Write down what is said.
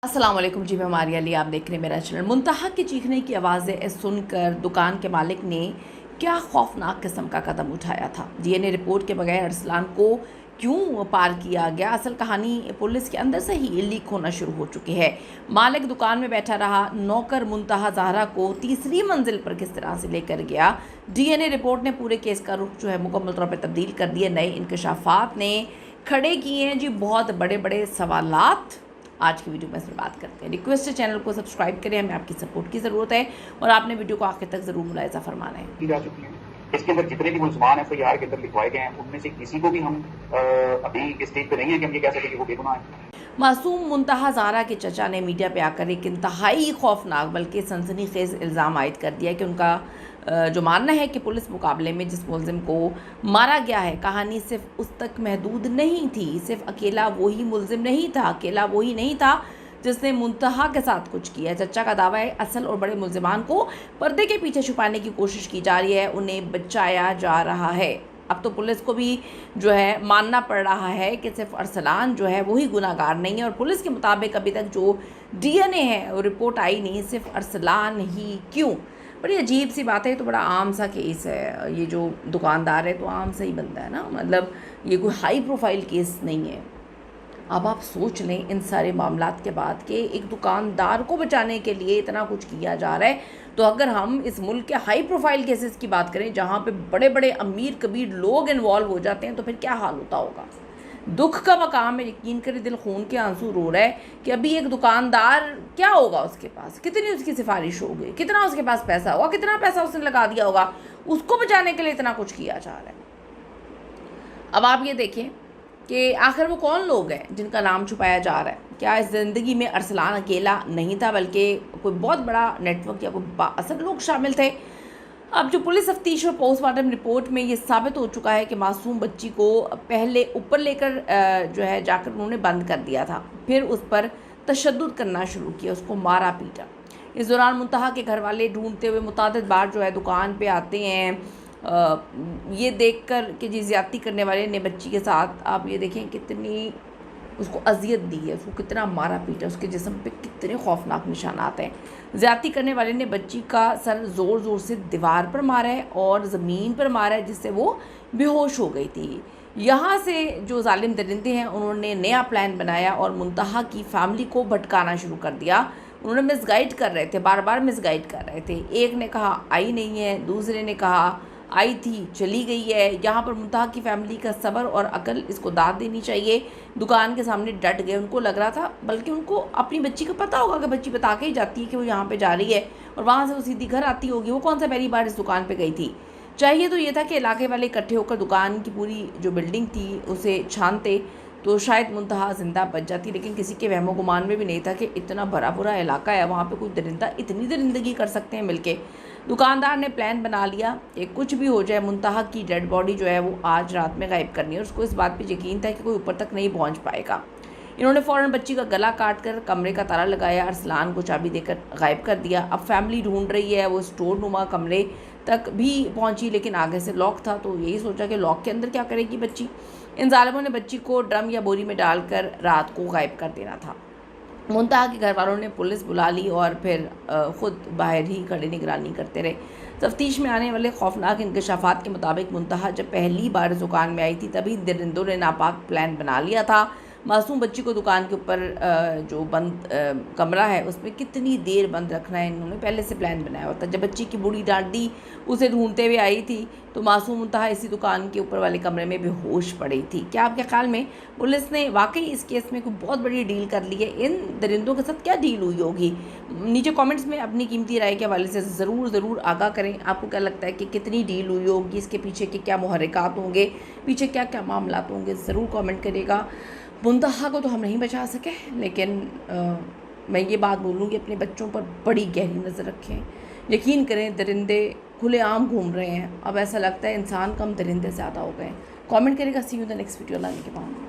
अस्सलाम वालेकुम जी, मैं मारिया अली, आप देख रहे हैं मेरा चैनल। मुंतहा के चीखने की आवाज़ें सुनकर दुकान के मालिक ने क्या खौफनाक किस्म का कदम उठाया था। डीएनए रिपोर्ट के बगैर अरसलान को क्यों पार किया गया, असल कहानी पुलिस के अंदर से ही लीक होना शुरू हो चुकी है। मालिक दुकान में बैठा रहा, नौकर मुंतहा ज़हरा को तीसरी मंजिल पर किस तरह से लेकर गया। डीएनए रिपोर्ट ने पूरे केस का रुख जो है मुकम्मल तौर पर तब्दील कर दिए। नए इंकशाफात ने खड़े किए हैं जी बहुत बड़े बड़े सवालात। आज की वीडियो में इस पर बात करते हैं। रिक्वेस्ट है चैनल को सब्सक्राइब करें, हमें आपकी सपोर्ट की ज़रूरत है और आपने वीडियो को आखिर तक ज़रूर मुलाहिजा फरमाना है। की जा चुकी है। इसके अंदर जितने भी मुल्ज़मान एफआईआर के अंदर लिखवाए गए हैं उनमें से किसी को भी हम अभी इस स्टेज पे नहीं है कि हम ये कह सकें कि वो बेगुनाह है। मासूम मुंतहा ज़हरा के चचा ने मीडिया पे आकर एक इंतहाई खौफनाक बल्कि सनसनीखेज़ इल्ज़ाम आयद कर दिया कि उनका जो मानना है कि पुलिस मुकाबले में जिस मुलजिम को मारा गया है, कहानी सिर्फ उस तक महदूद नहीं थी। सिर्फ अकेला वही मुलजिम नहीं था, अकेला वही नहीं था जिसने मुंतहा के साथ कुछ किया। चचा का दावा है असल और बड़े मुलजिमान को पर्दे के पीछे छुपाने की कोशिश की जा रही है, उन्हें बचाया जा रहा है। अब तो पुलिस को भी जो है मानना पड़ रहा है कि सिर्फ अरसलान जो है वही गुनाहगार नहीं है और पुलिस के मुताबिक अभी तक जो डीएनए है वो रिपोर्ट आई नहीं, सिर्फ अरसलान ही क्यों। बड़ी अजीब सी बात है, तो बड़ा आम सा केस है। ये जो दुकानदार है तो आम सा ही बनता है ना, मतलब ये कोई हाई प्रोफाइल केस नहीं है। अब आप सोच लें इन सारे मामलात के बाद कि एक दुकानदार को बचाने के लिए इतना कुछ किया जा रहा है, तो अगर हम इस मुल्क के हाई प्रोफाइल केसेस की बात करें जहाँ पे बड़े बड़े अमीर कबीर लोग इन्वॉल्व हो जाते हैं तो फिर क्या हाल होता होगा। दुख का मकाम है, यकीन करें दिल खून के आंसू रो रहा है कि अभी एक दुकानदार क्या होगा, उसके पास कितनी उसकी सिफारिश होगी, कितना उसके पास पैसा होगा, कितना पैसा उसने लगा दिया होगा, उसको बचाने के लिए इतना कुछ किया जा रहा है। अब आप ये देखें कि आखिर वो कौन लोग हैं जिनका नाम छुपाया जा रहा है। क्या इस ज़िंदगी में अरसलान अकेला नहीं था, बल्कि कोई बहुत बड़ा नेटवर्क या कोई बाअसर लोग शामिल थे। अब जो पुलिस तफ्तीश और पोस्टमार्टम रिपोर्ट में ये साबित हो चुका है कि मासूम बच्ची को पहले ऊपर लेकर जो है जाकर उन्होंने बंद कर दिया था, फिर उस पर तशद्दुद करना शुरू किया, उसको मारा पीटा। इस दौरान मुंतहा के घर वाले ढूंढते हुए मुतादिद बार जो है दुकान पे आते हैं, ये देखकर कि जी ज़्यादती करने वाले ने बच्ची के साथ, आप ये देखें कितनी उसको अजियत दी है, उसको कितना मारा पीटा, उसके जिस्म पे कितने खौफनाक निशानात हैं। ज़्यादती करने वाले ने बच्ची का सर ज़ोर ज़ोर से दीवार पर मारा है और ज़मीन पर मारा है, जिससे वो बेहोश हो गई थी। यहाँ से जो जालिम दरिंदे हैं उन्होंने नया प्लान बनाया और मुंतहा की फैमिली को भटकाना शुरू कर दिया। उन्होंने मिसगाइड कर रहे थे, बार बार मिसगाइड कर रहे थे। एक ने कहा आई नहीं है, दूसरे ने कहा आई थी चली गई है। यहाँ पर मुंतहा की फैमिली का सब्र और अकल इसको दाद देनी चाहिए। दुकान के सामने डट गए, उनको लग रहा था, बल्कि उनको अपनी बच्ची का पता होगा कि बच्ची बता के ही जाती है कि वो यहाँ पे जा रही है और वहाँ से वो सीधी घर आती होगी। वो कौन सा पहली बार इस दुकान पे गई थी। चाहिए तो ये था कि इलाके वाले इकट्ठे होकर दुकान की पूरी जो बिल्डिंग थी उसे छानते तो शायद मुंतहा ज़िंदा बच जाती, लेकिन किसी के वहमो गुमान में भी नहीं था कि इतना भरा बुरा इलाका है, वहाँ पे कोई दरिंदा इतनी दरिंदगी कर सकते हैं मिलके। दुकानदार ने प्लान बना लिया कि कुछ भी हो जाए मुंतहा की डेड बॉडी जो है वो आज रात में गायब करनी है। उसको इस बात पे यकीन था कि कोई ऊपर तक नहीं पहुँच पाएगा। इन्होंने फ़ौरन बच्ची का गला काट कर कमरे का ताला लगाया, अरसलान को चाबी देकर गायब कर दिया। अब फैमिली ढूंढ रही है, वो स्टोर नुमा कमरे तक भी पहुंची लेकिन आगे से लॉक था, तो यही सोचा कि लॉक के अंदर क्या करेगी बच्ची। इन जालिमों ने बच्ची को ड्रम या बोरी में डालकर रात को गायब कर देना था। मुंतहा के घर वालों ने पुलिस बुला ली और फिर ख़ुद बाहर ही खड़े निगरानी करते रहे। तफ्तीश में आने वाले खौफनाक इंकशाफात के मुताबिक मुंतहा जब पहली बार दुकान में आई थी तभी दरिंदों ने नापाक प्लान बना लिया था। मासूम बच्ची को दुकान के ऊपर जो बंद कमरा है उसमें कितनी देर बंद रखना है इन्होंने पहले से प्लान बनाया होता। जब बच्ची की बूढ़ी डांडी उसे ढूंढते हुए आई थी तो मासूम मुंतहा इसी दुकान के ऊपर वाले कमरे में बेहोश पड़ी थी। क्या आपके ख्याल में पुलिस ने वाकई इस केस में कोई बहुत बड़ी डील कर ली है? इन दरिंदों के साथ क्या डील हुई होगी? नीचे कमेंट्स में अपनी कीमती राय के हवाले से ज़रूर आगाह करें। आपको क्या लगता है कि कितनी डील हुई होगी, इसके पीछे के क्या मुहर्रिकात होंगे, पीछे क्या क्या मामलात होंगे, ज़रूर कमेंट करिएगा। मुंतहा को तो हम नहीं बचा सके, लेकिन मैं ये बात बोलूँगी अपने बच्चों पर बड़ी गहरी नज़र रखें। यकीन करें दरिंदे खुलेआम घूम रहे हैं, अब ऐसा लगता है इंसान कम दरिंदे ज़्यादा हो गए। कमेंट करेगा। सी यू द नेक्स्ट वीडियो लाने के बाद।